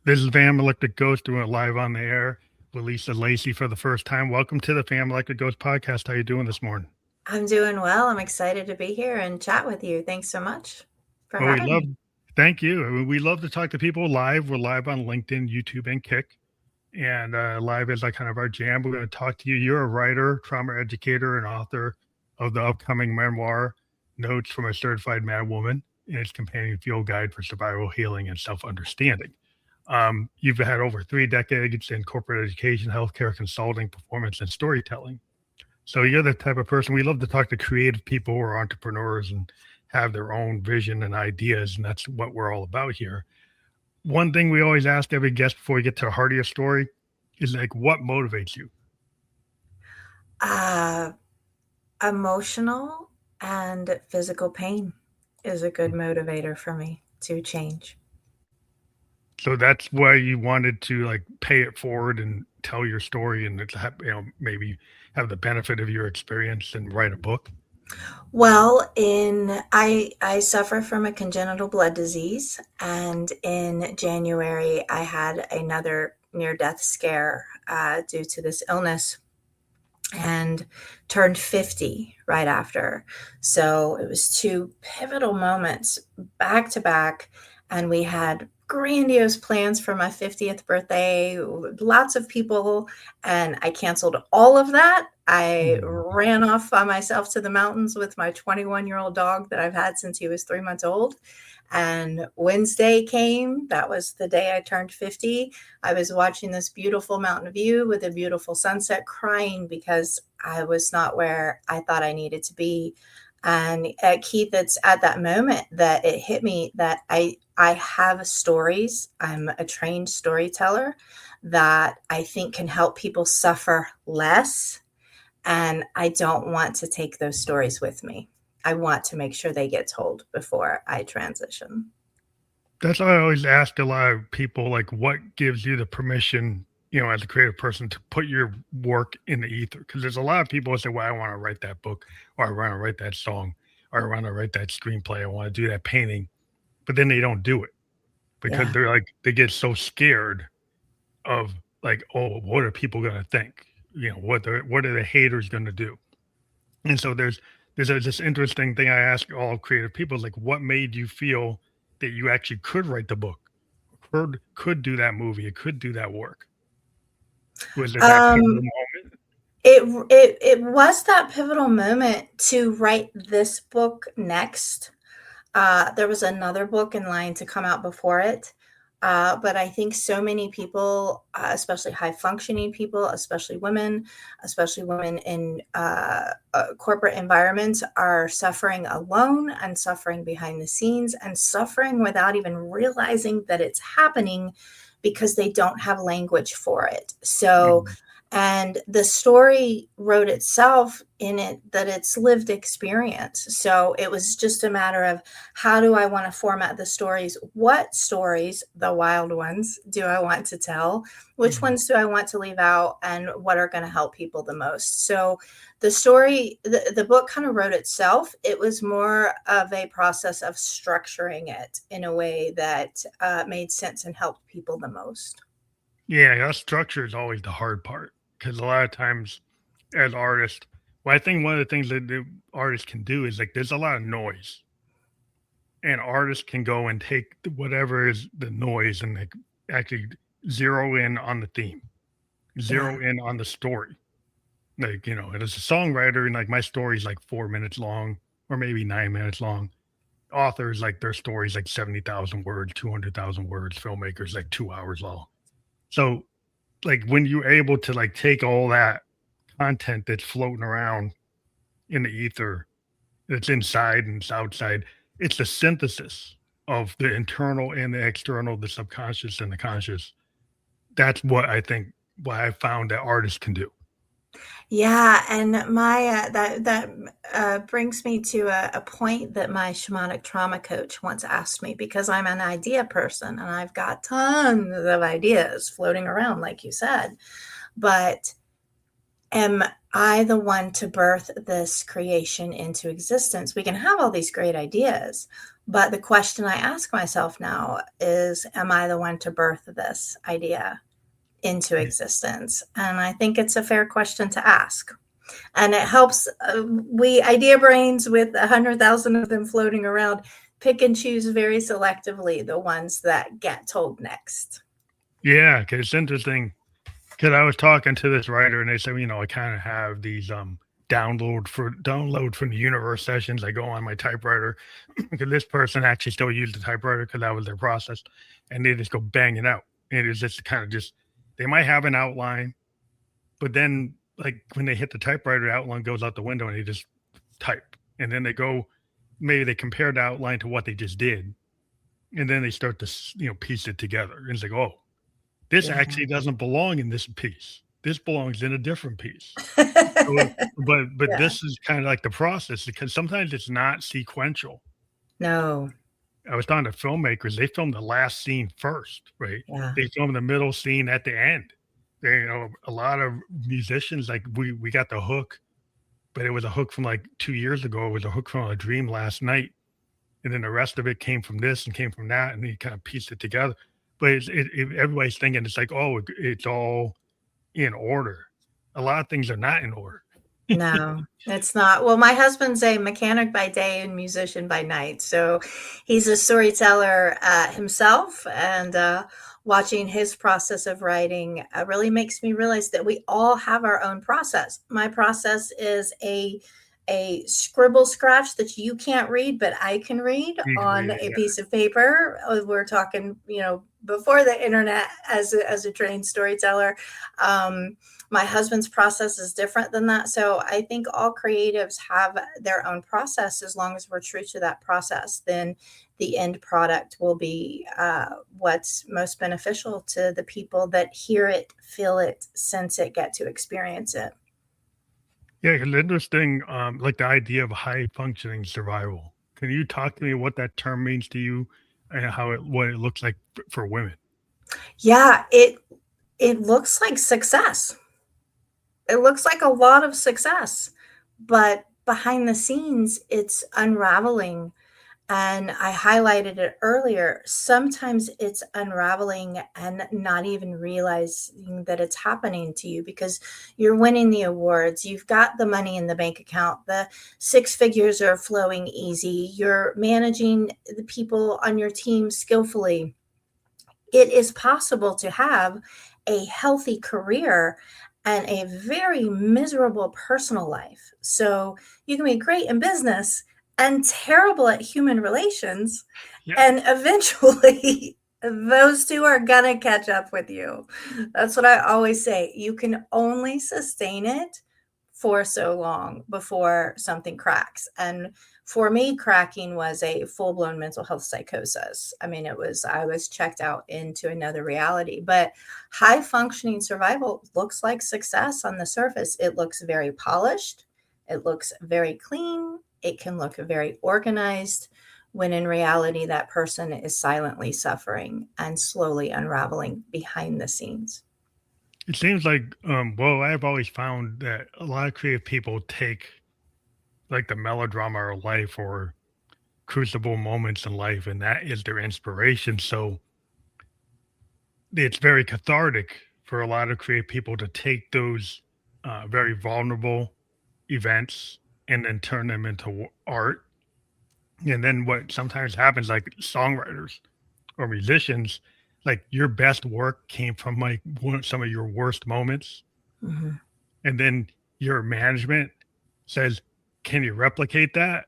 This is Van Electric Ghost doing it live on the air with Lisa Lacy for the first time. Welcome to the Fam Electric Ghost podcast. How you doing this morning? I'm doing well. I'm excited to be here and chat with you. Thanks so much for Well, we having love, me. thank you. We love to talk to people live. We're live on LinkedIn, YouTube, and Kick. And live is like kind of our jam. We're going to talk to you. You're a writer, trauma educator, and author of the upcoming memoir, Notes from a Certified Madwoman, and its companion field guide for survival, healing, and self understanding. You've had over 3 decades in corporate education, healthcare consulting, performance, and storytelling. So you're the type of person we love to talk to creative people who are entrepreneurs and have their own vision and ideas, and that's what we're all about here. One thing we always ask every guest before we get to the heart of your story is like, what motivates you? Uh, Emotional and physical pain is a good motivator for me to change. So that's why you wanted to like pay it forward and tell your story and maybe have the benefit of your experience and write a book. Well, I suffer from a congenital blood disease, and in January I had another near death scare due to this illness, and turned 50 right after. So it was two pivotal moments back to back. And we had grandiose plans for my 50th birthday, lots of people. And I canceled all of that. I Mm. ran off by myself to the mountains with my 21-year-old dog that I've had since he was 3 months old. And Wednesday came. That was the day I turned 50. I was watching this beautiful mountain view with a beautiful sunset, crying because I was not where I thought I needed to be. And Keith, it's at that moment that it hit me that I have stories. I'm a trained storyteller that I think can help people suffer less. And I don't want to take those stories with me. I want to make sure they get told before I transition. That's why I always ask a lot of people, like, what gives you the permission, as a creative person to put your work in the ether? Because there's a lot of people who say, well, I want to write that book, or I want to write that song, or I want to write that screenplay, I want to do that painting, but then they don't do it because Yeah. they're like, they get so scared of like, oh, what are people going to think? What are the haters going to do? And so there's this interesting thing I ask all creative people, like, what made you feel that you actually could write the book, could do that movie, it could do that work? Was it that pivotal Um, moment? it was that pivotal moment to write this book next. There was another book in line to come out before it. But I think so many people, especially high functioning people, especially women in corporate environments, are suffering alone and suffering behind the scenes and suffering without even realizing that it's happening because they don't have language for it. So, Mhm. and the story wrote itself in it that it's lived experience. So it was just a matter of, how do I want to format the stories? What stories, the wild ones, do I want to tell? Which Mhm. ones do I want to leave out? And what are going to help people the most? So the story, the book kind of wrote itself. It was more of a process of structuring it in a way that made sense and helped people the most. Yeah, that structure is always the hard part because a lot of times as artists, well, I think one of the things that the artists can do is like there's a lot of noise, and artists can go and take whatever is the noise and like actually zero in on the theme, Yeah. zero in on the story. Like, and as a songwriter, and like my story is like 4 minutes long or maybe 9 minutes long. Authors, like their stories like 70,000 words, 200,000 words. Filmmakers like 2 hours long. So like when you're able to like take all that content that's floating around in the ether, that's inside and it's outside, it's the synthesis of the internal and the external, the subconscious and the conscious. That's what I found that artists can do. Yeah, and my that brings me to a point that my shamanic trauma coach once asked me, because I'm an idea person and I've got tons of ideas floating around, like you said. But am I the one to birth this creation into existence? We can have all these great ideas, But the question I ask myself now is, am I the one to birth this idea into existence? And I think it's a fair question to ask. And it helps we idea brains with 100,000 of them floating around pick and choose very selectively the ones that get told next. Yeah, 'cause it's interesting. Because I was talking to this writer, and they said, I kind of have these download from the universe sessions. I go on my typewriter because this person actually still used the typewriter because that was their process, and they just go banging out. And it's just kind of just they might have an outline, but then like when they hit the typewriter, the outline goes out the window, and they just type. And then they go, maybe they compare the outline to what they just did, and then they start to piece it together. And it's like, oh, this Yeah. actually doesn't belong in this piece. This belongs in a different piece. So, but Yeah. this is kind of like the process because sometimes it's not sequential. No. I was talking to filmmakers, they film the last scene first, right? Yeah. They film the middle scene at the end. A lot of musicians, like we got the hook, but it was a hook from like 2 years ago. It was a hook from a dream last night. And then the rest of it came from this and came from that, and he kind of pieced it together. But everybody's thinking it's like, oh, it's all in order. A lot of things are not in order. No, it's not. Well, my husband's a mechanic by day and musician by night. So he's a storyteller himself. And watching his process of writing really makes me realize that we all have our own process. My process is a scribble scratch that you can't read, but I can read You can on read it, a yeah. piece of paper. We're talking, before the internet as a trained storyteller. My husband's process is different than that. So I think all creatives have their own process. As long as we're true to that process, then the end product will be what's most beneficial to the people that hear it, feel it, sense it, get to experience it. Yeah, it's interesting, like the idea of high functioning survival. Can you talk to me what that term means to you and what it looks like for women? Yeah, it looks like success. It looks like a lot of success, but behind the scenes, it's unraveling. And I highlighted it earlier. Sometimes it's unraveling and not even realizing that it's happening to you because you're winning the awards. You've got the money in the bank account. The six figures are flowing easy. You're managing the people on your team skillfully. It is possible to have a healthy career and a very miserable personal life. So you can be great in business and terrible at human relations. Yeah. And eventually, those two are going to catch up with you. That's what I always say. You can only sustain it for so long before something cracks. And for me, cracking was a full blown mental health psychosis. I mean, I was checked out into another reality, but high functioning survival looks like success on the surface. It looks very polished. It looks very clean. It can look very organized when in reality, that person is silently suffering and slowly unraveling behind the scenes. It seems like, well, I've always found that a lot of creative people take like the melodrama of life or crucible moments in life, and that is their inspiration. So it's very cathartic for a lot of creative people to take those very vulnerable events and then turn them into art. And then what sometimes happens, like songwriters or musicians, like your best work came from like some of your worst moments. Mhm. And then your management says, can you replicate that?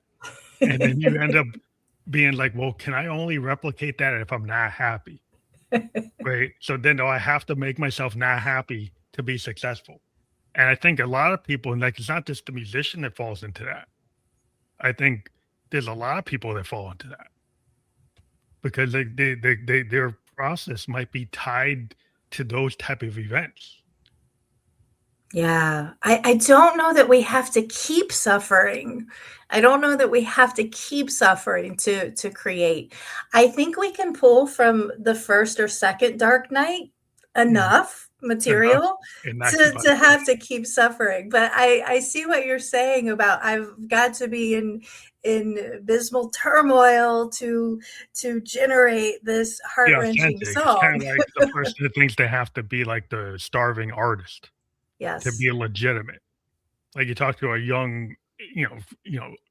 And then you end up being like, well, can I only replicate that if I'm not happy? Right. So then do I have to make myself not happy to be successful? And I think a lot of people, and like it's not just the musician that falls into that. I think there's a lot of people that fall into that because their process might be tied to those type of events. Yeah, I don't know that we have to keep suffering. I don't know that we have to keep suffering to create. I think we can pull from the first or second dark night Mhm. enough enough material and not keep on to doing have to keep suffering. But I see what you're saying about I've got to be in abysmal turmoil to generate this it. Yeah, heart-wrenching authentic. It's kind song. of like the person that thinks they have to be like the starving artist to Yes. be legitimate. Like you talk to a young,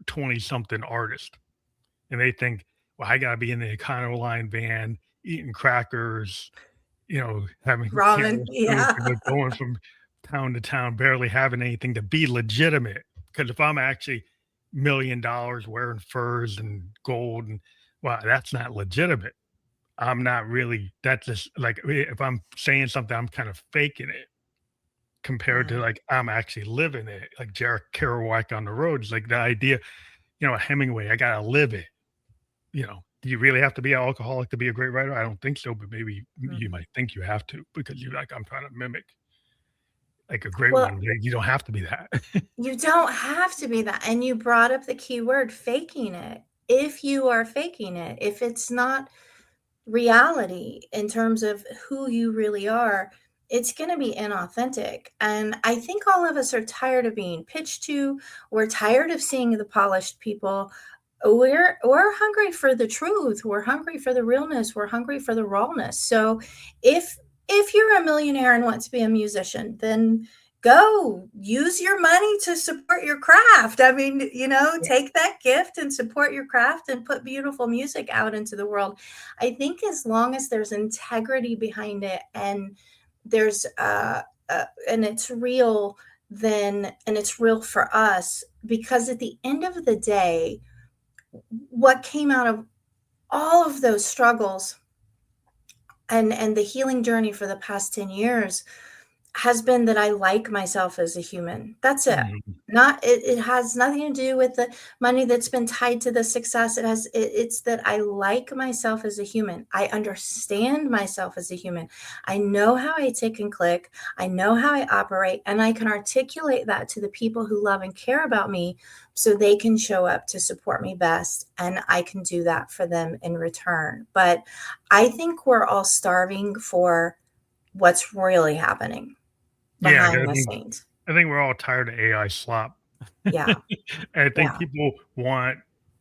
20 something artist and they think, well, I gotta be in the Econoline van, eating crackers, having Ramen. careless soup, Yeah. and they're going from town to town, barely having anything to be legitimate. Because if I'm actually $1,000,000 wearing furs and gold, and well, that's not legitimate. I'm not really. That's just like if I'm saying something, I'm kind of faking it compared to Yeah. like I'm actually living it. Like Jared Kerouac on the roads, like the idea, Hemingway, I gotta live it. Do you really have to be an alcoholic to be a great writer? I don't think so, but maybe you Mhm. might think you have to because you're like, I'm trying to mimic like a great Well, one. You don't have to be that. you don't have to be that. And you brought up the key word, faking it. If you are faking it, if it's not reality in terms of who you really are, it's going to be inauthentic. And I think all of us are tired of being pitched to. We're tired of seeing the polished people. We're hungry for the truth. We're hungry for the realness. We're hungry for the rawness. So if if you're a millionaire and want to be a musician, then go use your money to support your craft. I mean, take that gift and support your craft and put beautiful music out into the world. I think as long as there's integrity behind it and there's and it's real, then and it's real for us, because at the end of the day, what came out of all of those struggles and the healing journey for the past 10 years has been that I like myself as a human. That's it. Mhm. Not it has nothing to do with the money that's been tied to the success. It's that I like myself as a human. I understand myself as a human. I know how I tick and click. I know how I operate, and I can articulate that to the people who love and care about me so they can show up to support me best, and I can do that for them in return. But I think we're all starving for what's really happening Yeah, 'cause behind the scenes. I think we're all tired of AI slop. Yeah, And I think yeah. people want,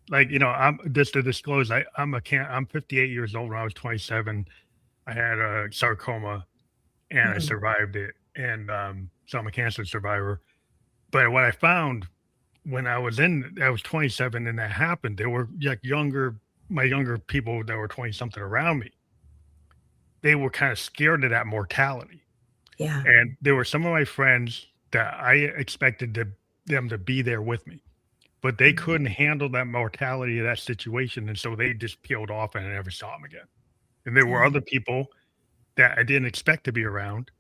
like, I'm just to disclose, I'm 58 years old. When I was 27, I had a sarcoma and I Mhm. survived it, and so I'm a cancer survivor. But what I found when I was 27 and that happened, there were like my younger people that were 20 something around me. They were kind of scared of that mortality. Yeah. And there were some of my friends that I expected them to be there with me, but they Mhm. couldn't handle that mortality of that situation. And so they just peeled off and I never saw them again. And there were Yeah. other people that I didn't expect to be around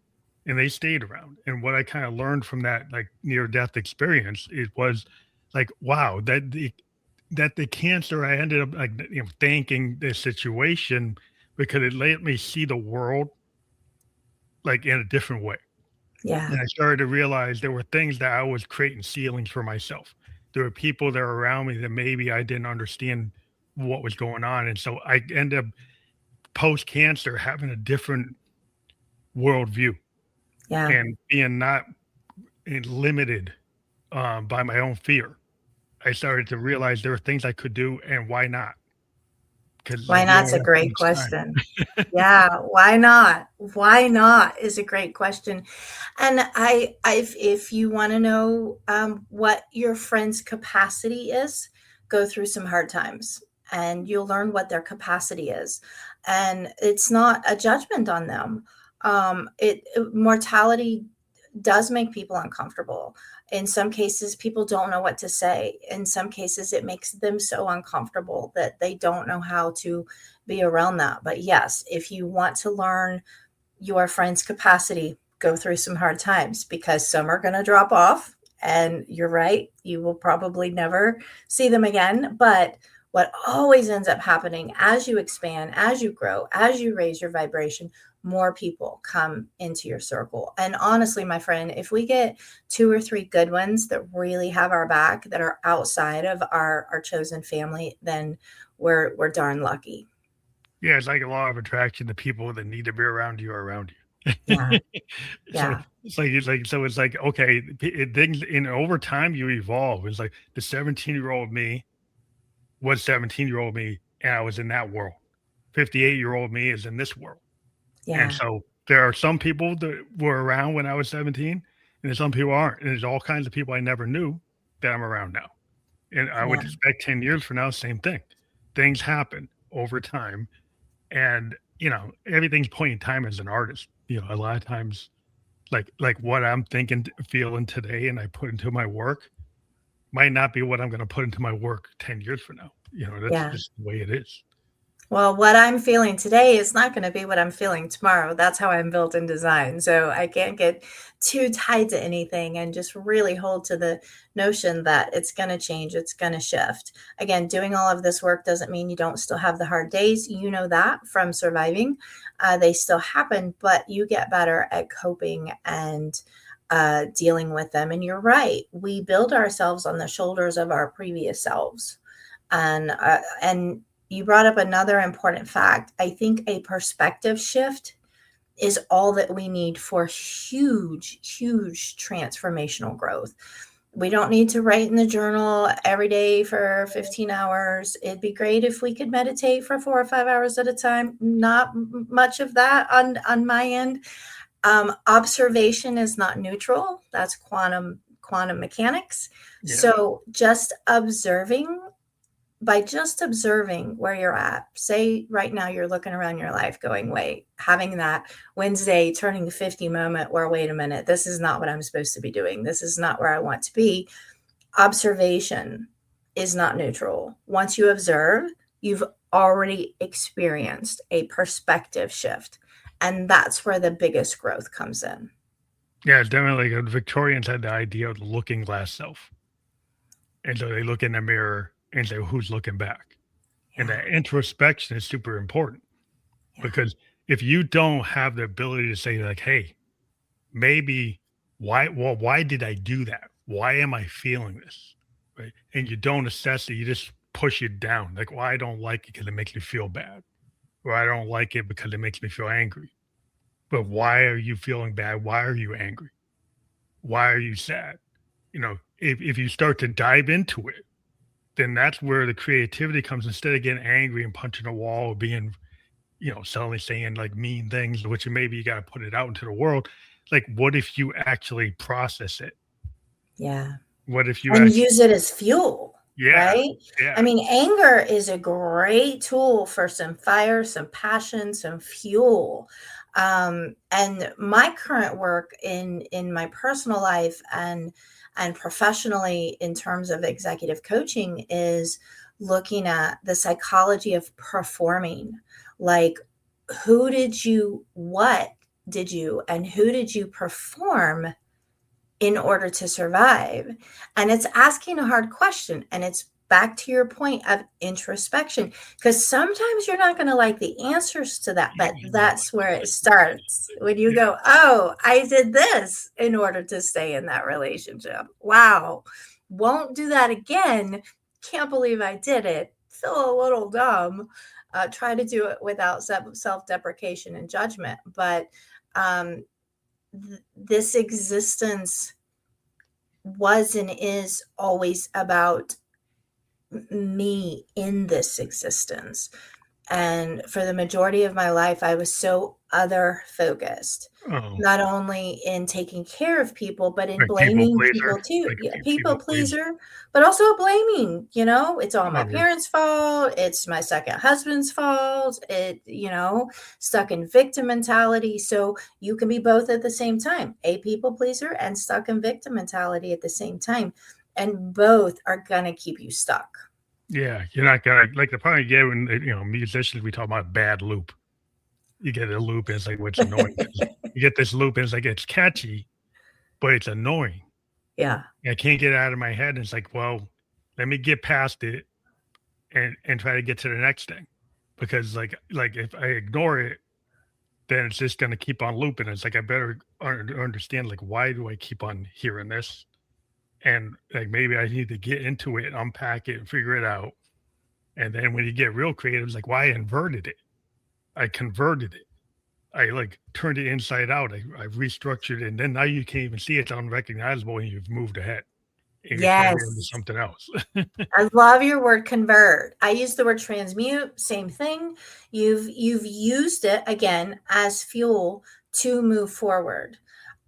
and they stayed around. And what I kind of learned from that like near death experience, it was like, wow, that the cancer, I ended up like, thanking this situation because it let me see the world like in a different way. Yeah. And I started to realize there were things that I was creating ceilings for myself. There were people that were around me that maybe I didn't understand what was going on. And so I ended up post cancer having a different worldview Yeah. and being not limited by my own fear. I started to realize there were things I could do and why not? Because Why like you not's only a have so great much time. question. Yeah, why not? Why not is a great question. And if you want to know what your friend's capacity is, go through some hard times and you'll learn what their capacity is. And it's not a judgment on them. Mortality does make people uncomfortable. In some cases, people don't know what to say. In some cases, it makes them so uncomfortable that they don't know how to be around that. But yes, if you want to learn your friend's capacity, go through some hard times, because some are going to drop off. And you're right, you will probably never see them again. But what always ends up happening as you expand, as you grow, as you raise your vibration, more people come into your circle. And honestly, my friend, if we get two or three good ones that really have our back, that are outside of our chosen family, then we're darn lucky. Yeah, it's like a law of attraction. The people that need to be around you are around you. Yeah. So Yeah. it's like okay, things in over time you evolve. It's like the 17-year-old me was 17-year-old me, and I was in that world. 58-year-old me is in this world. And Yeah. so there are some people that were around when I was 17, and there's some people aren't. And there's all kinds of people I never knew that I'm around now. And I would Yeah. expect 10 years from now, same thing. Things happen over time. And, everything's point in time as an artist. A lot of times, like what I'm thinking, feeling today, and I put into my work might not be what I'm going to put into my work 10 years from now. That's Yeah. just the way it is. Well, what I'm feeling today is not going to be what I'm feeling tomorrow. That's how I'm built in design. So I can't get too tied to anything and just really hold to the notion that it's going to change, it's going to shift. Again, doing all of this work doesn't mean you don't still have the hard days. You know that from surviving. They still happen, but you get better at coping and dealing with them. And you're right. We build ourselves on the shoulders of our previous selves. And you brought up another important fact. I think a perspective shift is all that we need for huge, huge transformational growth. We don't need to write in the journal every day for 15 hours. It'd be great if we could meditate for 4 or 5 hours at a time. Not much of that on my end. Observation is not neutral. That's quantum mechanics. Yeah. So by just observing where you're at, say right now you're looking around your life going, wait, having that Wednesday turning 50 moment where, wait a minute, this is not what I'm supposed to be doing. This is not where I want to be. Observation is not neutral. Once you observe, you've already experienced a perspective shift. And that's where the biggest growth comes in. Yeah, it's definitely like Victorians had the idea of the looking glass self. And so they look in the mirror and say, who's looking back? And Yeah. that introspection is super important Yeah. because if you don't have the ability to say, like, hey, maybe why did I do that? Why am I feeling this? Right. And you don't assess it, you just push it down. Like, well, I don't like it because it makes me feel bad. Or I don't like it because it makes me feel angry. But why are you feeling bad? Why are you angry? Why are you sad? If you start to dive into it, then that's where the creativity comes. Instead of getting angry and punching a wall or being, suddenly saying like mean things, which maybe you got to put it out into the world. Like, what if you actually process it? Yeah. What if you And actually, use it as fuel, yeah, right? I yeah, mean, anger is a great tool for some fire, some passion, some fuel. And my current work in my personal life and professionally in terms of executive coaching is looking at the psychology of performing. Like, what did you, and who did you perform in order to survive? And it's asking a hard question. And it's back to your point of introspection, because sometimes you're not going to like the answers to that, you but might not like that's where the it answers. starts. When you Yeah, go, oh, I did this in order to stay in that relationship. Wow. Won't do that again. Can't believe I did it. Feel a little dumb. Try to do it without self deprecation and judgment. But um, this existence was and is always about me in this existence. And for the majority of my life, I was so other focused, oh, not only in taking care of people, but in like people blaming pleaser, people too. like Yeah, people people please. pleaser, but also blaming, it's all my Oh yeah, parents' fault. It's my second husband's fault. Stuck in victim mentality. So you can be both at the same time, a people pleaser and stuck in victim mentality at the same time. And both are going to keep you stuck. yeah. You're not gonna like the problem you get when musicians. We talk about bad loop. You get a loop, and it's like what's annoying. 'Cause you get this loop, and it's like it's catchy, but it's annoying. Yeah. I can't get it out of my head. And it's like, well, let me get past it and try to get to the next thing. Because like if I ignore it, then it's just gonna keep on looping. It's like I better understand like why do I keep on hearing this? And like maybe I need to get into it, unpack it, and figure it out. And then when you get real creative, it's like, why I inverted it? I converted it. I like turned it inside out. I restructured it, and then now you can't even see it's unrecognizable, and you've moved ahead and you turned it into Yes. something else. I love your word convert. I use the word transmute, same thing. You've used it again as fuel to move forward.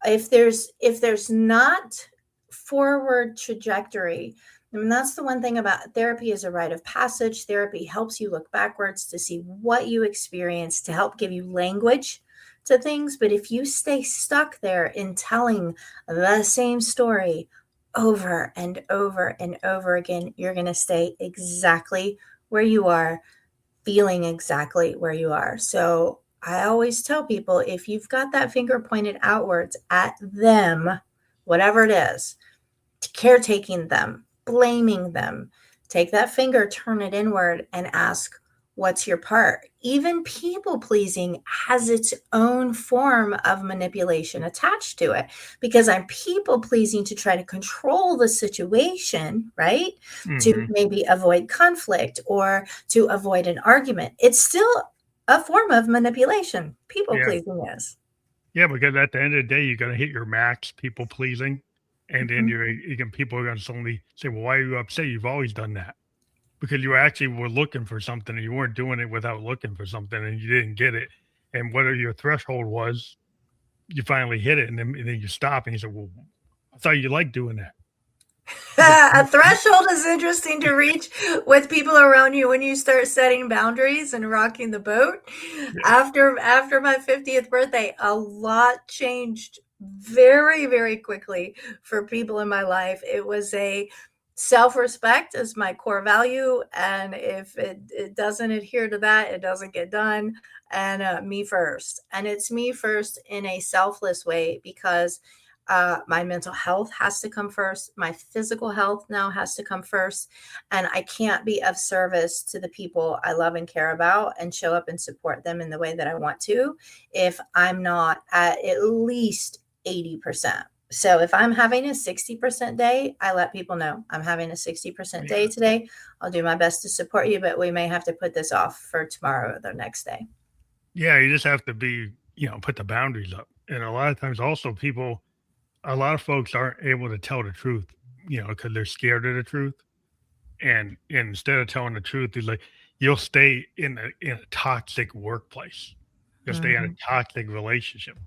If there's not forward trajectory, I mean that's the one thing about therapy is a rite of passage. Therapy helps you look backwards to see what you experienced to help give you language to things, but if you stay stuck there in telling the same story over and over and over again, you're going to stay exactly where you are, feeling exactly where you are. So I always tell people if you've got that finger pointed outwards at them, whatever it is, caretaking them, blaming them, take that finger, turn it inward, and ask, what's your part? Even people pleasing has its own form of manipulation attached to it because I'm people pleasing to try to control the situation, right? To Hmm. maybe avoid conflict or to avoid an argument. It's still a form of manipulation. People Yeah. pleasing is. Yeah, because at the end of the day, you're gonna hit your max people pleasing, and then Mhm. you can people are gonna suddenly say, "Well, why are you upset? You've always done that." Because you actually were looking for something and you weren't doing it without looking for something and you didn't get it. And whatever your threshold was, you finally hit it and then you stop and you say, "Well, I thought you liked doing that." But A threshold is interesting to reach with people around you when you start setting boundaries and rocking the boat. yeah, After my 50th birthday, a lot changed very, very quickly for people in my life. It was a self-respect as my core value, and if it doesn't adhere to that, it doesn't get done. And me first, and it's me first in a selfless way because my mental health has to come first. My physical health now has to come first. And I can't be of service to the people I love and care about and show up and support them in the way that I want to if I'm not at least 80%. So if I'm having a 60% day, I let people know I'm having a 60% day yeah, today. I'll do my best to support you, but we may have to put this off for tomorrow or the next day. yeah. You just have to be, put the boundaries up. And a lot of times, also, a lot of folks aren't able to tell the truth, because they're scared of the truth. And instead of telling the truth, is like you'll stay in a toxic workplace, you'll stay in a Mhm. toxic relationship,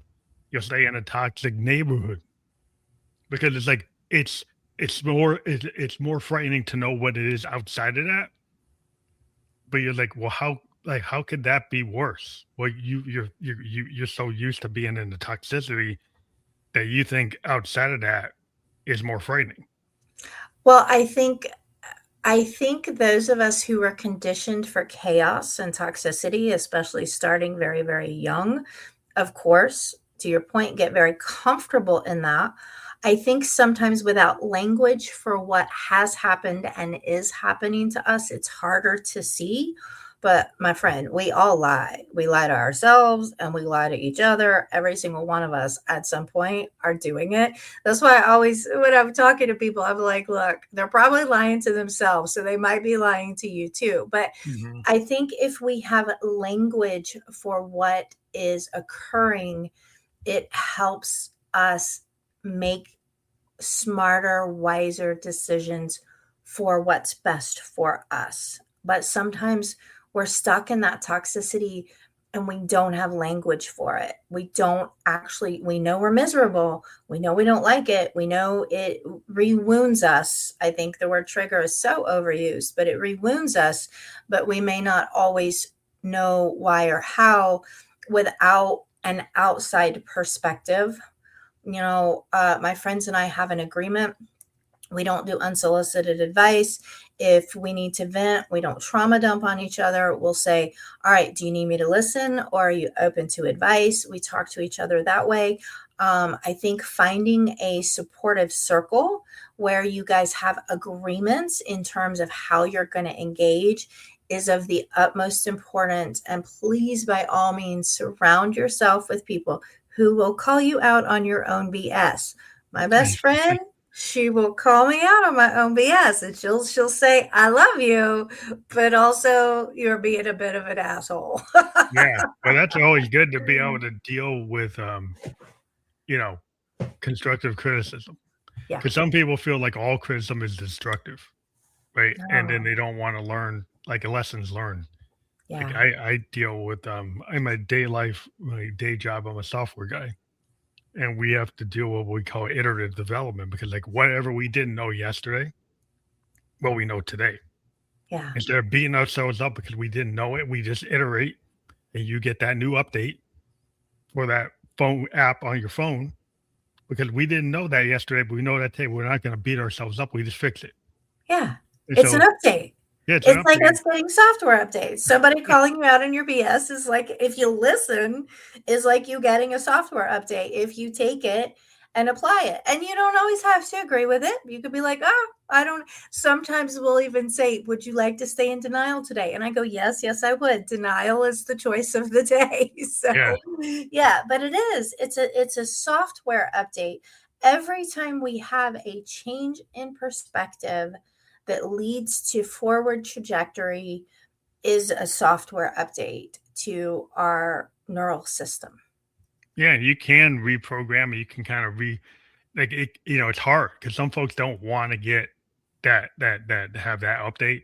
you'll stay in a toxic neighborhood because it's like it's more frightening to know what it is outside of that. But you're like, well, how could that be worse? Well, you're so used to being in the toxicity that you think outside of that is more frightening. Well, I think those of us who are conditioned for chaos and toxicity, especially starting very, very young, of course, to your point, get very comfortable in that. I think sometimes without language for what has happened and is happening to us, it's harder to see. But my friend, we all lie. We lie to ourselves and we lie to each other. Every single one of us at some point are doing it. That's why I always, when I'm talking to people, I'm like, look, they're probably lying to themselves. So they might be lying to you too. But Hmm. I think if we have language for what is occurring, it helps us make smarter, wiser decisions for what's best for us. But sometimes we're stuck in that toxicity and we don't have language for it. We don't actually, we know we're miserable. We know we don't like it. We know it rewounds us. I think the word trigger is so overused, but it rewounds us. But we may not always know why or how without an outside perspective. My friends and I have an agreement. We don't do unsolicited advice. If we need to vent, we don't trauma dump on each other. We'll say, all right, do you need me to listen or are you open to advice? We talk to each other that way. I think finding a supportive circle where you guys have agreements in terms of how you're going to engage is of the utmost importance. And please, by all means, surround yourself with people who will call you out on your own BS. My best friend She will call me out on my own BS, and she'll say, "I love you, but also you're being a bit of an asshole." Yeah, but that's always good to be able to deal with, you know, constructive criticism, Yeah. because some people feel like all criticism is destructive, right? And then No. they don't wanna learn, like, lessons learned. Like, Yeah. I deal with, in my my day job, I'm a software guy, and we have to deal with what we call iterative development because, like, whatever we didn't know yesterday, well, we know today. Yeah. Instead of beating ourselves up because we didn't know it, we just iterate, and you get that new update for that phone app on your phone because we didn't know that yesterday, but we know that today. We're not gonna beat ourselves up, we just fix it. Yeah. And It's an so, update. yeah, it's an It's like update. us getting software updates. Somebody calling you out on your BS is like, if you listen, is like you getting a software update. If you take it and apply it. And you don't always have to agree with it. You could be like, oh, I don't. Sometimes we'll even say, would you like to stay in denial today? And I go, yes, yes, I would. Denial is the choice of the day. Yeah. So yeah, but it is. It's a software update. Every time we have a change in perspective that leads to forward trajectory is a software update to our neural system. Yeah, you can reprogram it, you can kinda like, it it's hard because some folks don't wanna get that have that update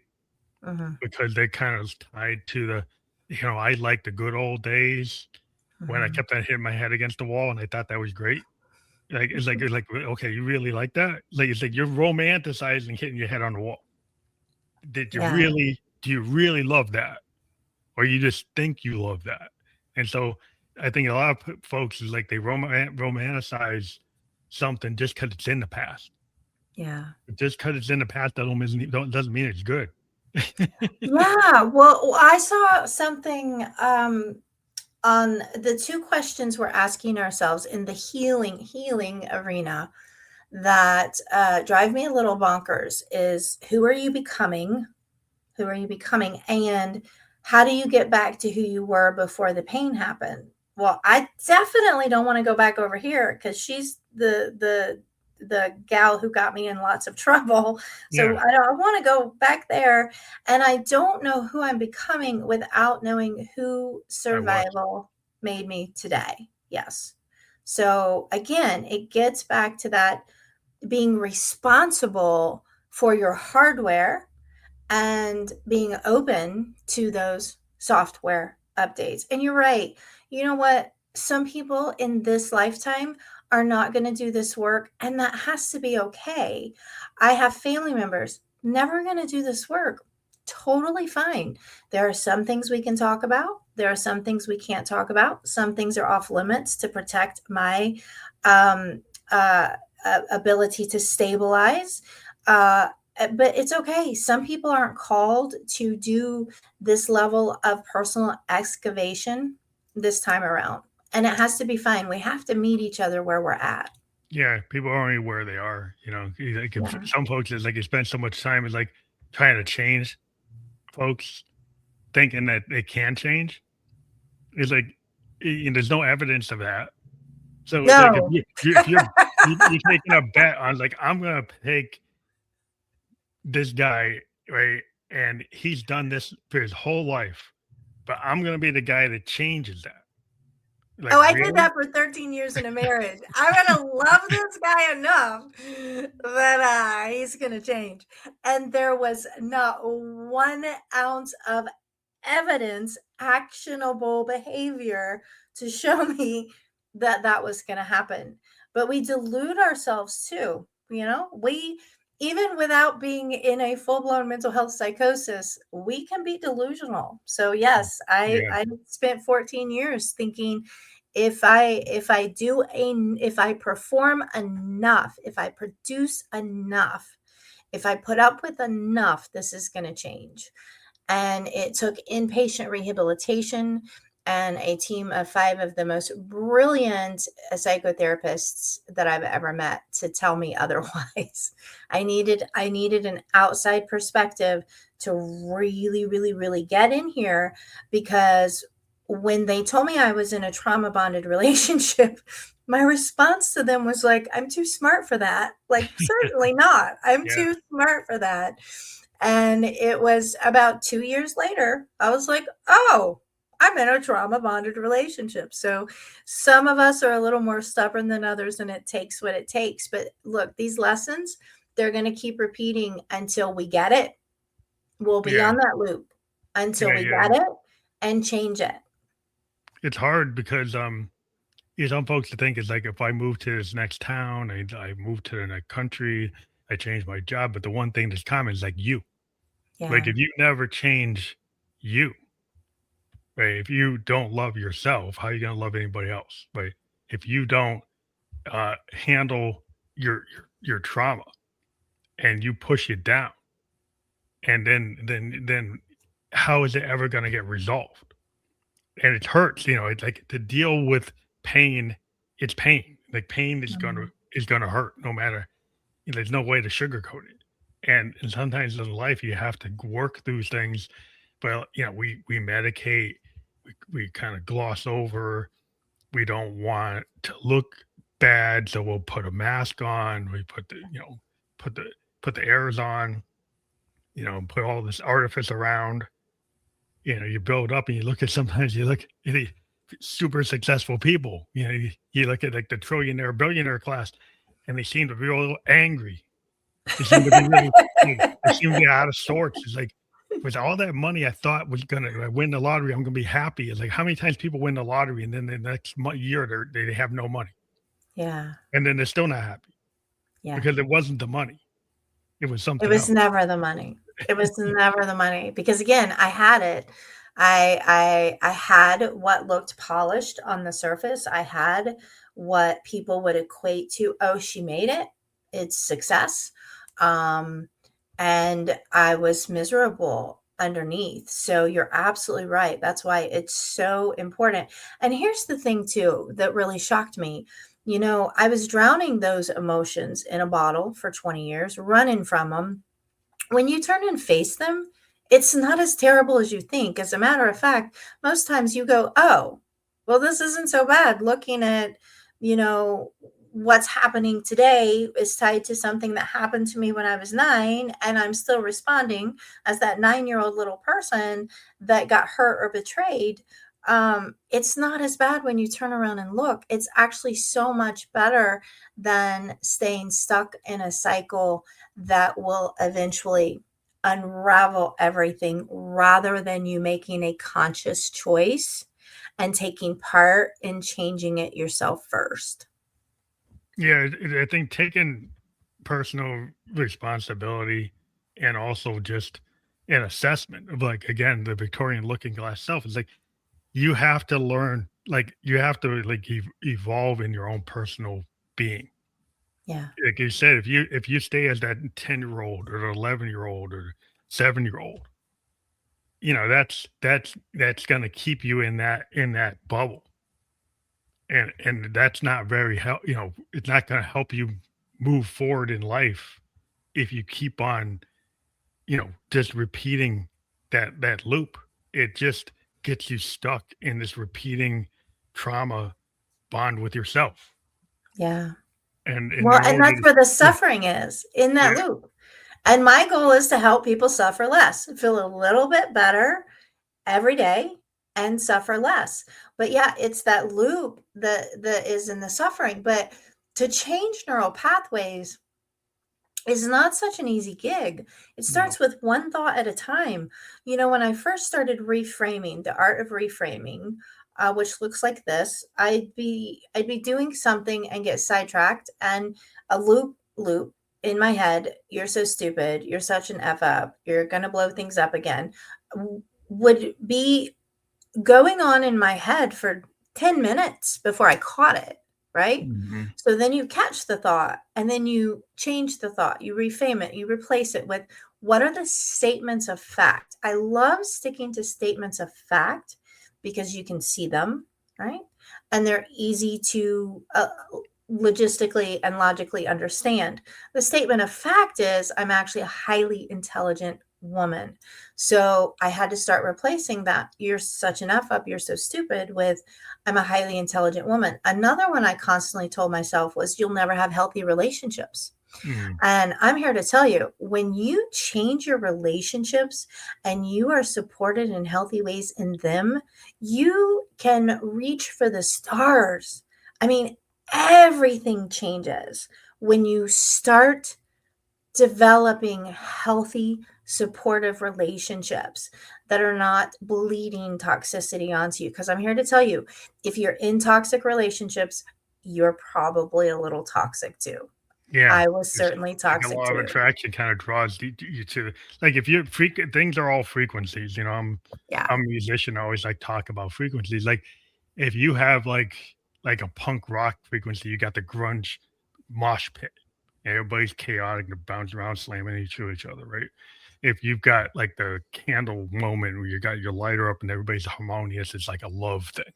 Mhm, because they're kind of tied to I like the good old days when I mhm. kept on hitting my head against the wall, and I thought that was great. Like, it's like, okay, you really like that? Like, it's like you're romanticizing hitting your head on the wall. Yeah, Do you really love that? Or you just think you love that? And so I think a lot of folks is like they romanticize something just because it's in the past. yeah. But just because it's in the past doesn't mean it's good. Yeah, well, I saw something, on the 2 questions we're asking ourselves in the healing arena that, drive me a little bonkers is, "Who are you becoming?" Who are you becoming? And how do you get back to who you were before the pain happened? Well, I definitely don't want to go back over here because she's the gal who got me in lots of trouble. So Yeah, I want to go back there, and I don't know who I'm becoming without knowing who I was. survival made me today. Yes. So again, it gets back to that being responsible for your hardware and being open to those software updates. And you're right. You know what? Some people in this lifetime are not going to do this work, and that has to be okay. I have family members never going to do this work. Totally fine. There are some things we can talk about. There are some things we can't talk about. Some things are off limits to protect my um, ability to stabilize. Uh, but it's okay. Some people aren't called to do this level of personal excavation this time around. And it has to be fine. We have to meet each other where we're at. Yeah, people are only where they are, like, if Yeah. some folks is like you spend so much time is like trying to change folks thinking that they can change. It's like, there's no evidence of that. So it's like No. if you're taking a bet on like, I'm gonna take this guy, right? And he's done this for his whole life, but I'm gonna be the guy that changes that. Like, Oh, I did really? that for 13 years in a marriage. I'm gonna love this guy enough that he's gonna change. And there was not 1 ounce of evidence, actionable behavior to show me that that was going to happen. But we delude ourselves too. We, even without being in a full-blown mental health psychosis, we can be delusional. So yes, i Yeah, i spent 14 years thinking if I perform enough, if I produce enough, if I put up with enough, this is going to change. And it took inpatient rehabilitation and a team of 5 of the most brilliant psychotherapists that I've ever met to tell me otherwise. I needed an outside perspective to really, really, really get in here, because when they told me I was in a trauma bonded relationship, my response to them was like, I'm too smart for that. Like, certainly not. I'm Yeah. too smart for that. And it was about 2 years later, I was like, oh, I'm in a trauma bonded relationship. So some of us are a little more stubborn than others, and it takes what it takes. But look, these lessons, they're going to keep repeating until we get it. We'll be Yeah. on that loop until Yeah. we Yeah. get it and change it. It's hard because some folks to think it's like if I move to this next town, I move to the next country, I change my job. But the one thing that's common is like you. Like Yeah. if you never change you, right? If you don't love yourself, how are you gonna love anybody else? Right? If you don't handle your trauma and you push it down, and then how is it ever gonna get resolved? And it hurts, it's like to deal with pain, it's pain. Like pain Mhm. is gonna hurt no matter. There's no way to sugarcoat it. And sometimes in life you have to work through things. But we medicate, we kind of gloss over. We don't want to look bad, so we'll put a mask on. We put the put the airs on. Put all this artifice around. You build up and you look at sometimes you look at the super successful people. You look at like the trillionaire, billionaire class, and they seem to be a little angry. They seem to be really, they seem to be out of sorts. It's like, with all that money I thought was gonna win the lottery, I'm gonna be happy. It's like how many times people win the lottery and then the next year they have no money, Yeah. and then they're still not happy Yeah. because it wasn't the money, it was It something was else. never the money. It was never the money because again, I had it. I had what looked polished on the surface. I had what people would equate to, oh, she made it. It's success. Um, and I was miserable underneath. So you're absolutely right. That's why it's so important. And here's the thing too that really shocked me. I was drowning those emotions in a bottle for 20 years, running from them. When you turn and face them, it's not as terrible as you think. As a matter of fact, most times you go, oh, well, this isn't so bad. Looking at, you know, what's happening today is tied to something that happened to me when I was 9, and I'm still responding as that 9-year-old little person that got hurt or betrayed. It's not as bad when you turn around and look. It's actually so much better than staying stuck in a cycle that will eventually unravel everything rather than you making a conscious choice and taking part in changing it yourself first. Yeah, I think taking personal responsibility and also just an assessment of like again the Victorian looking glass self is like you have to learn, like you have to like evolve in your own personal being. Yeah. Like you said, if you stay as that 10-year-old or the 11-year-old or 7-year-old, that's gonna keep you in that bubble. And that's not very it's not gonna help you move forward in life if you keep on, just repeating that loop. It just gets you stuck in this repeating trauma bond with yourself. Yeah. And in Well, and order that's to where the yeah, suffering is in yeah. that loop. And my goal is to help people suffer less, feel a little bit better every day and suffer less. But yeah, it's that loop that is in the suffering. But to change neural pathways is not such an easy gig. It No. starts with one thought at a time. When I first started reframing, the art of reframing, which looks like this, I'd be doing something and get sidetracked, and a loop in my head. You're so stupid. You're such an f up. You're gonna blow things up again. Would be going on in my head for 10 minutes before I caught it, right? Mhm. So then you catch the thought and then you change the thought, you reframe it, you replace it with what are the statements of fact? I love sticking to statements of fact because you can see them, right? And they're easy to logistically and logically understand. The statement of fact is I'm actually a highly intelligent woman. So I had to start replacing that "you're such an F up, you're so stupid" with "I'm a highly intelligent woman." Another one I constantly told myself was "you'll never have healthy relationships." Mm. And I'm here to tell you, when you change your relationships and you are supported in healthy ways in them, you can reach for the stars. I mean, everything changes when you start developing healthy, supportive relationships that are not bleeding toxicity onto you. Because I'm here to tell you, if you're in toxic relationships, you're probably a little toxic too. Yeah. I was It's certainly like a toxic law of too. attraction kind of draws you to like if you're things are all frequencies, you know, Yeah. I'm a musician, I always like talk about frequencies. Like if you have like a punk rock frequency, you got the grunge mosh pit. Everybody's chaotic, they're bouncing around, slamming each other, right? If you've got like the candle moment where you got your lighter up and everybody's harmonious, it's like a love thing.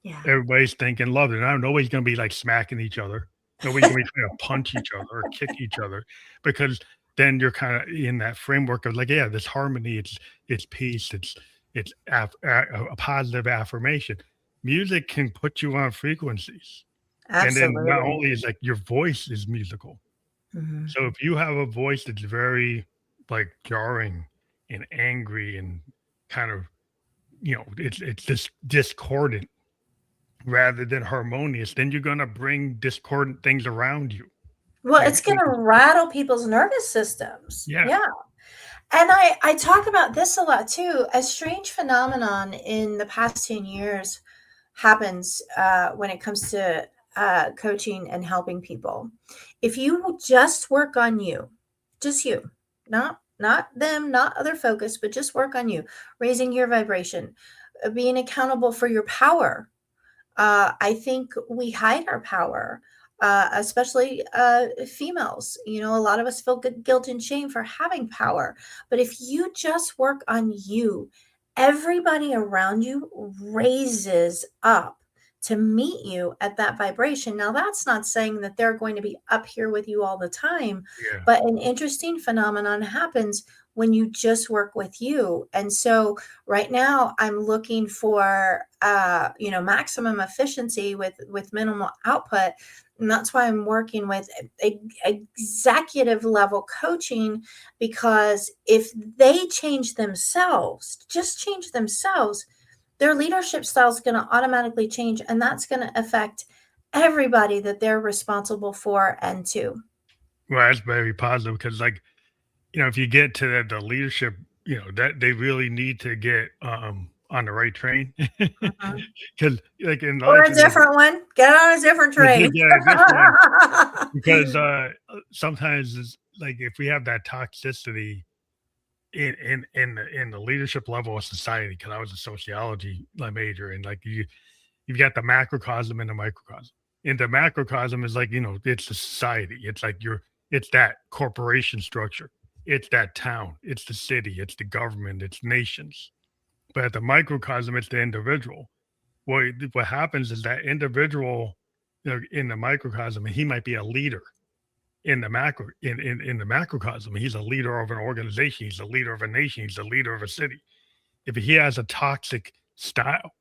Yeah. Everybody's thinking love it. Now nobody's gonna be like smacking each other. Nobody's gonna be trying to punch each other or kick each other because then you're kind of in that framework of like, yeah, this harmony, it's peace, it's a positive affirmation. Music can put you on frequencies, and then not Absolutely. only is like your voice is musical. Mhm. So if you have a voice that's very like jarring and angry and kind of it's just discordant rather than harmonious, then you're gonna bring discordant things around you. Well, And it's gonna rattle people's nervous systems. yeah, Yeah. And I talk about this a lot too. A strange phenomenon in the past 10 years happens when it comes to coaching and helping people. If you will just work on you, just you, not them, not other focus, but just work on you, raising your vibration, being accountable for your power. I think we hide our power, especially females. You know, a lot of us feel guilt and shame for having power. But if you just work on you, everybody around you raises up to meet you at that vibration. Now, that's not saying that they're going to be up here with you all the time, yeah, but an interesting phenomenon happens when you just work with you. And so, right now I'm looking for maximum efficiency with minimal output, and that's why I'm working with executive level coaching, because if they change themselves, just change themselves, their leadership style is going to automatically change, and that's going to affect everybody that they're responsible for and to. well, that's very positive because like if you get to the leadership, that they really need to get on the right train Mhm. because like in Or life a and like different one, get on a different yeah, train. yeah, different one because sometimes it's like if we have that toxicity in the leadership level of society, because I was a sociology major, and like you've got the macrocosm and the microcosm. And the macrocosm is like, it's the society. It's like it's that corporation structure. It's that town. It's the city. It's the government. It's nations. But at the microcosm, it's the individual. What happens is that individual, in the microcosm, he might be a leader in the in the macrocosm. He's a leader of an organization. He's a leader of a nation. He's a leader of a city. If he has a toxic style,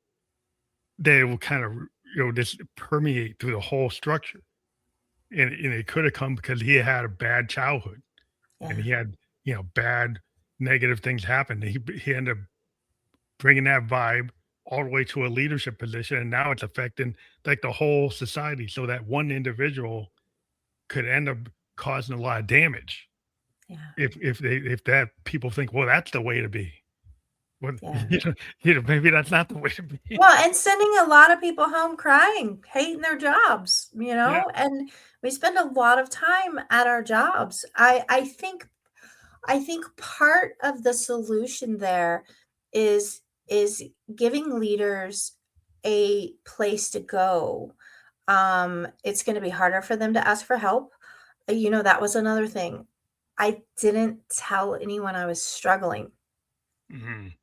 they will kind of just permeate through the whole structure. And it could have come because he had a bad childhood and Yeah, he had bad negative things happen. He ended up bringing that vibe all the way to a leadership position, and now it's affecting like the whole society. So that one individual could end up causing a lot of damage yeah, if that people think, well, that's the way to be. Well, yeah. maybe that's not the way to be. Well, and sending a lot of people home crying, hating their jobs, Yeah. and we spend a lot of time at our jobs. I think part of the solution there is giving leaders a place to go. It's going to be harder for them to ask for help. That was another thing. I didn't tell anyone I was struggling. Mhm.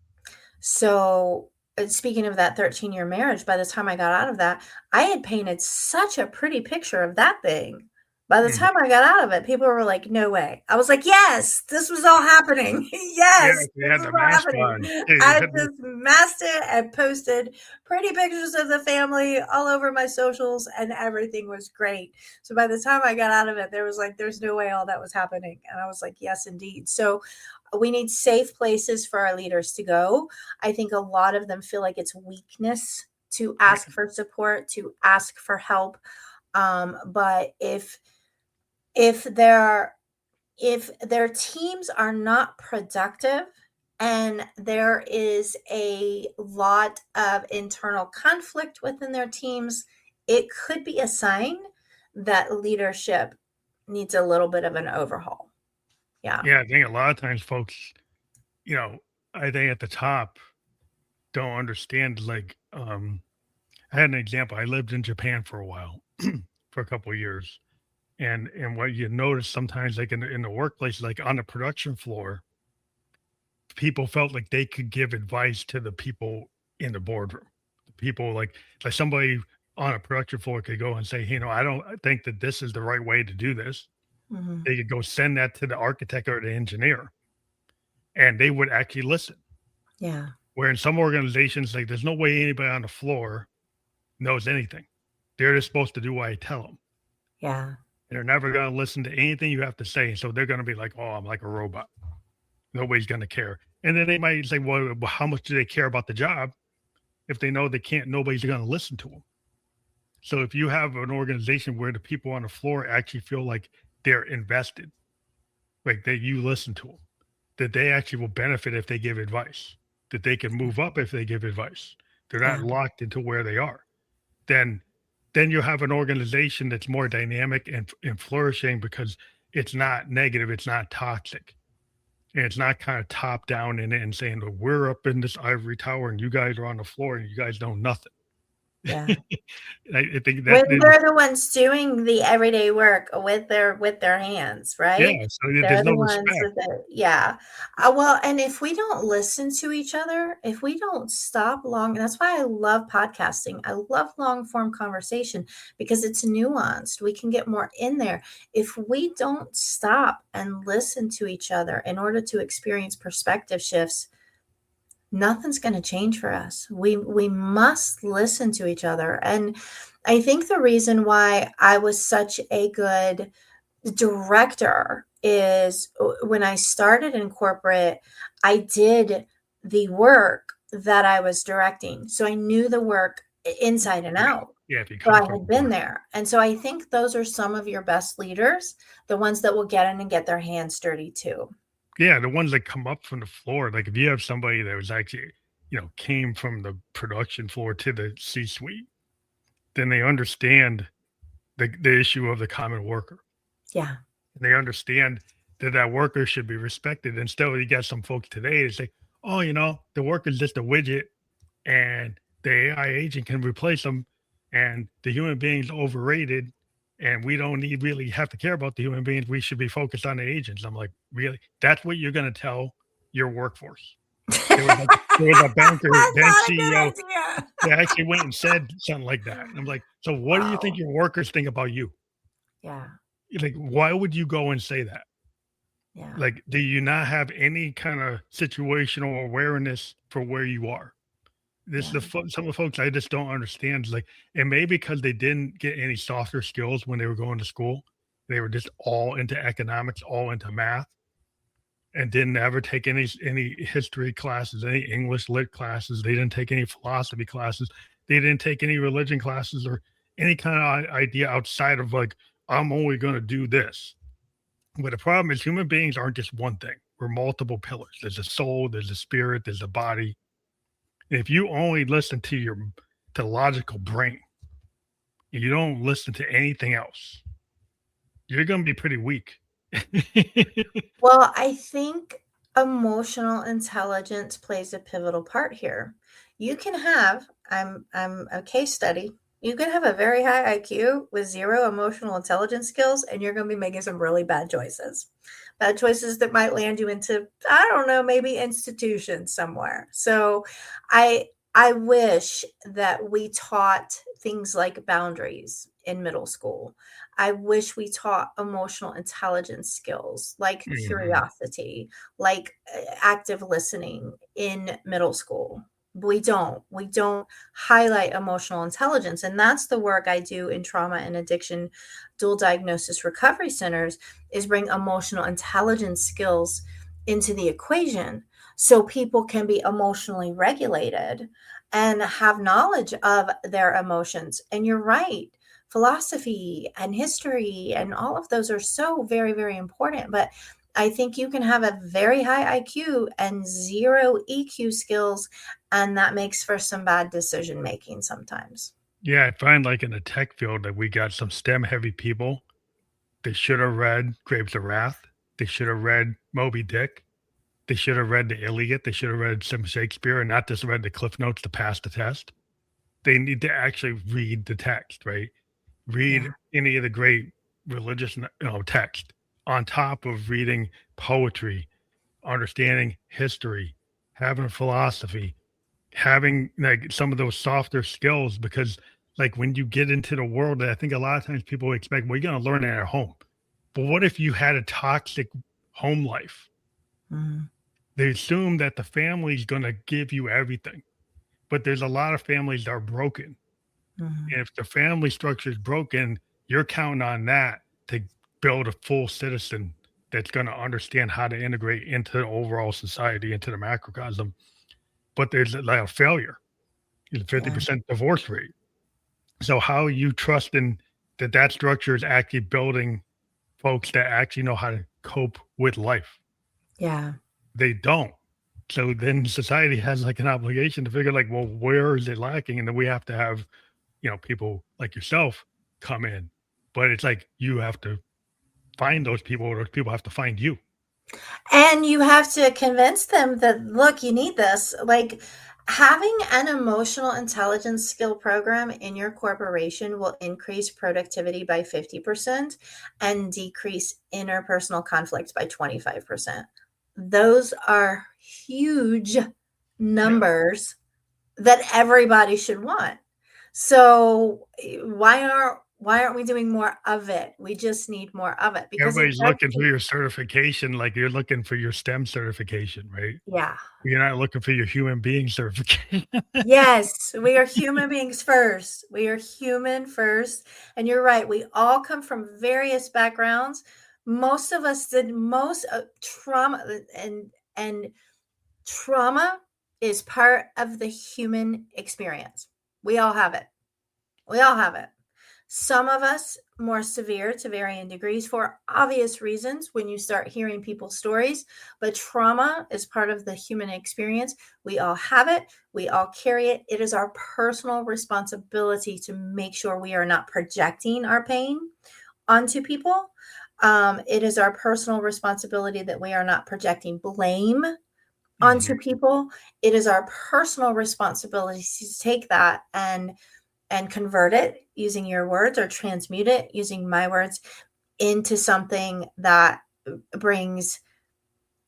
So, speaking of that 13-year marriage, by the time I got out of that, I had painted such a pretty picture of that thing. By the Mhm. time I got out of it, people were like, "No way." I was like, "Yes, this was all happening. Yeah, Yes, they this had was the all mask happening." on. Yeah, you I had the just masked it and posted pretty pictures of the family all over my socials, and everything was great. So by the time I got out of it, there was like, there's no way all that was happening. And I was like, yes, indeed. So we need safe places for our leaders to go. I think a lot of them feel like it's weakness to yeah, ask for support, to ask for help. But if their if their teams are not productive and there is a lot of internal conflict within their teams, it could be a sign that leadership needs a little bit of an overhaul. Yeah. yeah, I think a lot of times folks, you know, I think at the top don't understand, like, I had an example. I lived in Japan for a while, for a couple of years, and what you notice sometimes, like in the workplace, like on the production floor, people felt like they could give advice to the people in the boardroom. The people like somebody on a production floor could go and say, "Hey, I don't think that this is the right way to do this." Hmm. They could go send that to the architect or the engineer, and they would actually listen. Yeah. Where in some organizations, like there's no way anybody on the floor knows anything. They're just supposed to do what I tell them. Yeah. They're never going to listen to anything you have to say. So they're going to be like, "Oh, I'm like a robot. Nobody's going to care." And then they might say, "Well, how much do they care about the job if they know they can't? Nobody's going to listen to them." So if you have an organization where the people on the floor actually feel like they're invested, like that you listen to them, that they actually will benefit if they give advice, that they can move up if they give advice. They're not Yeah. locked into where they are. Then then you have an organization that's more dynamic and flourishing because it's not negative, it's not toxic. And it's not kind of top down and saying, "Well, we're up in this ivory tower and you guys are on the floor and you guys know nothing." Yeah. I think When that is, they're the ones doing the everyday work with their hands, yeah. right? So They're there's no the ones respect. with the yeah. Well, and if we don't listen to each other, if we don't stop long, and that's why I love podcasting. I love long form conversation because it's nuanced. We can get more in there. If we don't stop and listen to each other in order to experience perspective shifts, nothing's going to change for us. We must listen to each other. And I think the reason why I was such a good director is when I started in corporate, I did the work that I was directing. So I knew the work inside and Yeah. out. Yeah. If you So come I from had been there. And so I think those are some of your best leaders, the ones that will get in and get their hands dirty too. yeah, the ones that come up from the floor, like if you have somebody that was actually, came from the production floor to the C suite, then they understand the issue of the common worker. Yeah. And they understand that that worker should be respected. Instead, you got some folks today that say, "Oh, the worker's just a widget and the AI agent can replace them and the human being's overrated and we don't need really have to care about the human beings. We should be focused on the agents." I'm like, really? That's what you're going to tell your workforce? There was a That's bank not a CEO good idea. that actually went and said something like that. I'm like, so what do you think Wow. your workers think about you? Yeah. Like, why would you go and say that? Yeah. Like, do you not have any kind of situational awareness for where you are? This Yeah. the some of the folks I just don't understand. Like, and maybe because they didn't get any softer skills when they were going to school, they were just all into economics, all into math, and didn't ever take any history classes, any English lit classes. They didn't take any philosophy classes. They didn't take any religion classes or any kind of idea outside of like, I'm only going to do this. But the problem is human beings aren't just one thing. We're multiple pillars. There's a soul, there's a spirit, there's a body. And if you only listen to to logical brain, and you don't listen to anything else, you're going to be pretty weak. Well, I think emotional intelligence plays a pivotal part here. You can have, I'm a case study. You can have a very high IQ with zero emotional intelligence skills, and you're going to be making some really bad choices. Bad choices that might land you into, I don't know, maybe institutions somewhere. So I I wish that we taught things like boundaries in middle school. I wish we taught emotional intelligence skills like Mhm. curiosity, like active listening in middle school. We don't. We don't highlight emotional intelligence. And that's the work I do in trauma and addiction dual diagnosis recovery centers is bring emotional intelligence skills into the equation so people can be emotionally regulated and have knowledge of their emotions. And you're right. Philosophy and history and all of those are so very, very important. But I think you can have a very high IQ and zero EQ skills, and that makes for some bad decision making sometimes. Yeah, I find like in the tech field that we got some STEM heavy people. They should have read Grapes of Wrath. They should have read Moby Dick. They should have read the Iliad. They should have read some Shakespeare and not just read the Cliff Notes to pass the test. They need to actually read the text, right? Read Yeah. any of the great religious, text on top of reading poetry, understanding history, having philosophy, having like some of those softer skills because like when you get into the world, I think a lot of times people expect, well, you're going to learn it at home. But what if you had a toxic home life? Mhm. They assume that the family's going to give you everything, but there's a lot of families that are broken. Mhm. And if the family structure is broken, you're counting on that to build a full citizen that's going to understand how to integrate into the overall society, into the macrocosm. But there's like a failure, Yeah. 50% divorce rate. So how are you trusting that that structure is actually building folks that actually know how to cope with life? Yeah. They don't. So then society has like an obligation to figure like, well, where is it lacking? And then we have to have, people like yourself come in. But it's like you have to find those people or those people have to find you. And you have to convince them that, look, you need this. Like having an emotional intelligence skill program in your corporation will increase productivity by 50% and decrease interpersonal conflict by 25%. Those are huge Yeah. numbers that everybody should want. So why aren't we doing more of it? We just need more of it because it Everybody's does looking for take, your certification, like you're looking for your STEM certification, right? yeah. You're not looking for your human being certification. Yes, we are human beings first. We are human first. And you're right. We all come from various backgrounds. Most of us did most trauma and trauma is part of the human experience. We all have it. We all have it. Some of us more severe to varying degrees for obvious reasons when you start hearing people's stories, but trauma is part of the human experience. We all have it, we all carry it. It is our personal responsibility to make sure we are not projecting our pain onto people. It is our personal responsibility that we are not projecting blame onto Mhm. people. It is our personal responsibility to take that and convert it using your words or transmute it using my words into something that brings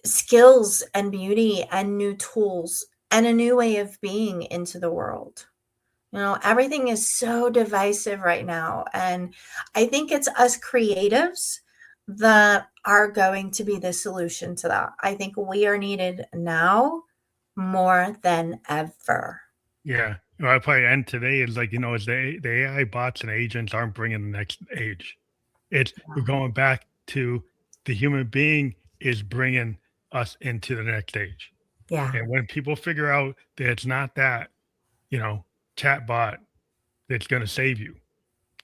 skills and beauty and new tools and a new way of being into the world. Everything is so divisive right now. And I think it's us creatives that are going to be the solution to that. I think we are needed now more than ever. Yeah. Well, I probably end today is like, is the AI bots and agents aren't bringing the next age. It's we're going back to the human being is bringing us into the next age. Yeah. And when people figure out that it's not that, you know, chat bot that's going to save you,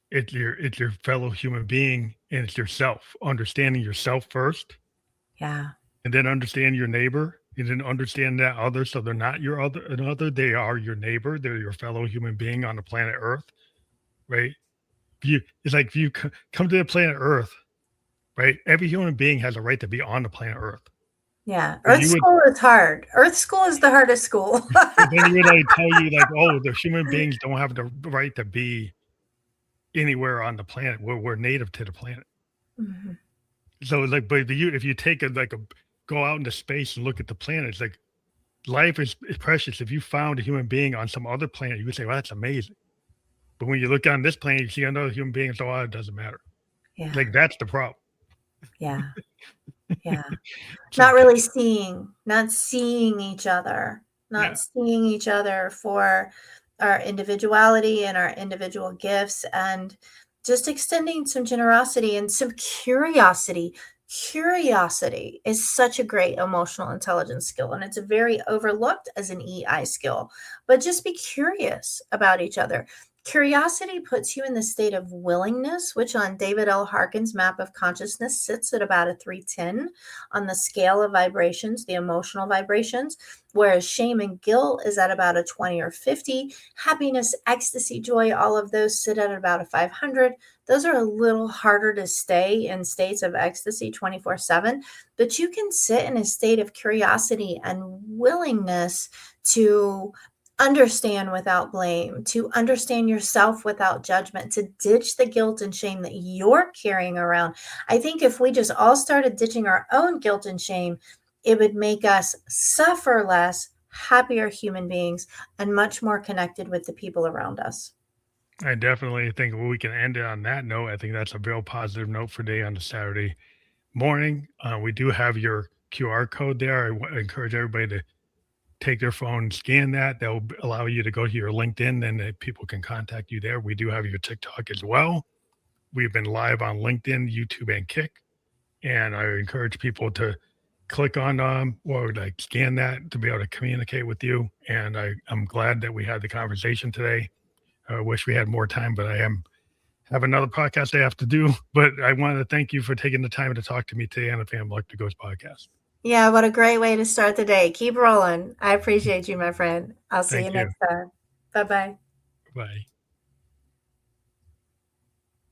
it's your fellow human being and it's yourself, understanding yourself first Yeah. and then understand your neighbor and then understand that other. So they're not your another, they are your neighbor. They're your fellow human being on the planet Earth, right? It's like if you come to the planet Earth, right? Every human being has a right to be on the planet Earth. Yeah. But Earth you would school is hard. Earth school is the hardest school. but then you would like tell you like, oh, the human beings don't have the right to be anywhere on the planet. We're native to the planet. Mhm. So like, but if you take a go out into space and look at the planets, life is precious. If you found a human being on some other planet, you would say, well, that's amazing. But when you look on this planet, you see another human being, so it doesn't matter. Yeah. Like, that's the problem. Yeah. Yeah. So, Not really not seeing each other, yeah, seeing each other for our individuality and our individual gifts, and just extending some generosity and some curiosity. Curiosity is such a great emotional intelligence skill, and it's very overlooked as an EI skill. But just be curious about each other. Curiosity puts you in the state of willingness, which on David L. Harkin's map of consciousness sits at about a 310 on the scale of vibrations, the emotional vibrations, whereas shame and guilt is at about a 20 or 50. Happiness, ecstasy, joy, all of those sit at about a 500. Those are a little harder to stay in states of ecstasy 24/7, but you can sit in a state of curiosity and willingness to understand without blame, to understand yourself without judgment, to ditch the guilt and shame that you're carrying around. I think if we just all started ditching our own guilt and shame, it would make us suffer less, happier human beings, and much more connected with the people around us. I definitely think we can end it on that note. I think that's a real positive note for day on the Saturday morning. We do have your QR code there. I encourage everybody to take their phone and scan that. That will allow you to go to your LinkedIn, and people can contact you there. We do have your TikTok as well. We've been live on LinkedIn, YouTube, and Kick. And I encourage people to click on or like scan that to be able to communicate with you. And I'm glad that we had the conversation today. I wish we had more time, but I have another podcast I have to do. But I want to thank you for taking the time to talk to me today on the Family Like the Ghost podcast. Yeah, what a great way to start the day. Keep rolling. I appreciate you, my friend. I'll see you Thank you. next time. Bye-bye. Bye.